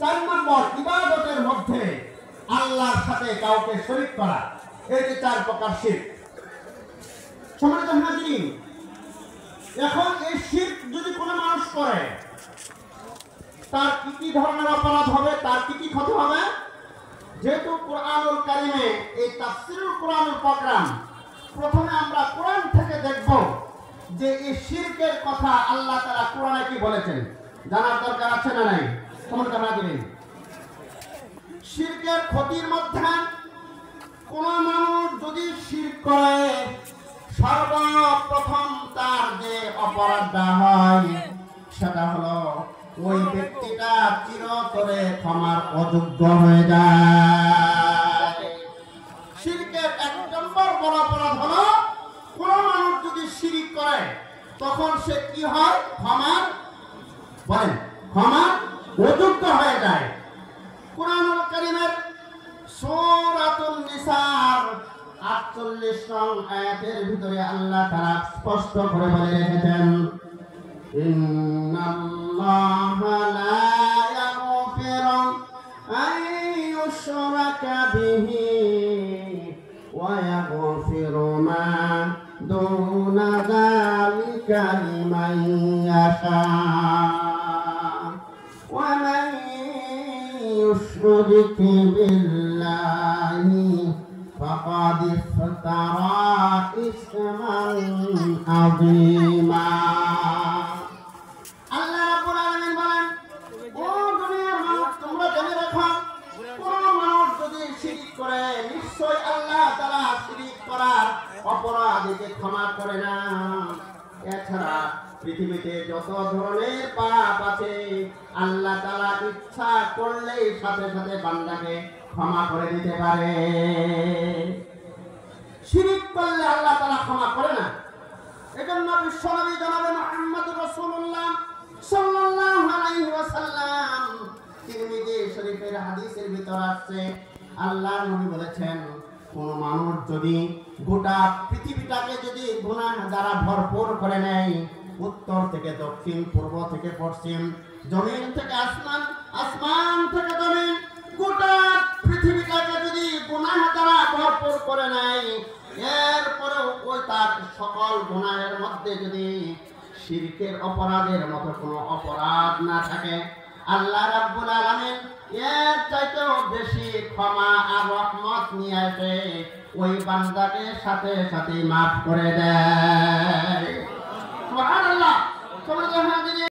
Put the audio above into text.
4 নম্বর ইবাদতের মধ্যে আল্লাহর সাথে কাউকে শরীক করা, এই যে 4 প্রকার শিরক। সম্মানিত হাজিরিন, এখন এই শিরক যদি কোনো মানুষ করে তার কি কি ধরনের অপরাধ হবে, তার কি কি ক্ষতি হবে? যেহেতু কোরআনুল কারিমে এই তাফসীরুল কোরআনুল প্রোগ্রাম, প্রথমে আমরা কোরআন থেকে দেখব যে এই শিরকের কথা আল্লাহ তাআলা কোরআনে কি বলেছেন, জানার দরকার আছে না নাই? সম্মানিত হাজিরিন, শিরকের ক্ষতির মধ্যে কোন মানুষ যদি শিরক করে সর্বপ্রথম তার যে অপরাধটা হয় সেটা হলো ওই ব্যক্তিটা চিরতরে ক্ষমার অযোগ্য হয়ে যায়। শিরকের 1 নম্বর বড় অপরাধ হলো কোন মানুষ যদি শিরক করে তখন সে কি হয়? ক্ষমার অযোগ্য হয়ে যায়। কোরআনুল কারীমের সূরাতুন নিসার 48 নং আয়াতের ভিতরে আল্লাহ তাআলা স্পষ্ট করে বলে রেখেছেন, ইন্নাল্লাহা লা ইয়াগফিরু আন ইউশরাকা বিহি ওয়া ইয়াগফিরু মা দুনা যালিকা লিমান ইয়াশা ওয়া মান يشرك بالله فقد افترى إثما عظيما। আল্লাহ রাব্বুল আলামিন বলেন, ও দুনিয়ার মানুষ তোমরা জেনে রাখো, কোন মানুষ যদি শিরক করে নিশ্চয় আল্লাহ তাআলা শিরক করার অপরাধীকে ক্ষমা করে না। এছাড়া পৃথিবীতে যত ধরনের পাপ আছে আল্লাহ তাআলা ইচ্ছা করলেই সাথে সাথে বান্দাকে ক্ষমা করে দিতে পারে। শিরক করলে আল্লাহ তাআলা ক্ষমা করে না। এজন্য বিশ্বনবী জনাবে মুহাম্মদুর রাসূলুল্লাহ সাল্লাল্লাহু আলাইহি ওয়াসাল্লাম তিরমিজি শরীফের হাদিসের ভিতর আছে, আল্লাহর নবী বলেছেন, কোন মানুষ যদি গোটা পৃথিবীটাকে যদি গুনাহ দ্বারা ভরপুর করে নেয়, উত্তর থেকে দক্ষিণ, পূর্ব থেকে পশ্চিম, জমিন থেকে আসমান, আসমান থেকে জমিন, গোটা পৃথিবীটাকে যদি গুনাহ দ্বারা ভরপুর করে নেয়, এরপরেও ওই তার সকল গুনাহের মধ্যে যদি শিরকের অপরাধের মতো কোনো অপরাধ না থাকে, আল্লাহ রাব্বুল আলামিন এর চাইতেও বেশি ক্ষমা আর রহমত নিয়ে আসে ওই বান্দাকে সাথে সাথে মাফ করে দেয়। সুবহানাল্লাহ।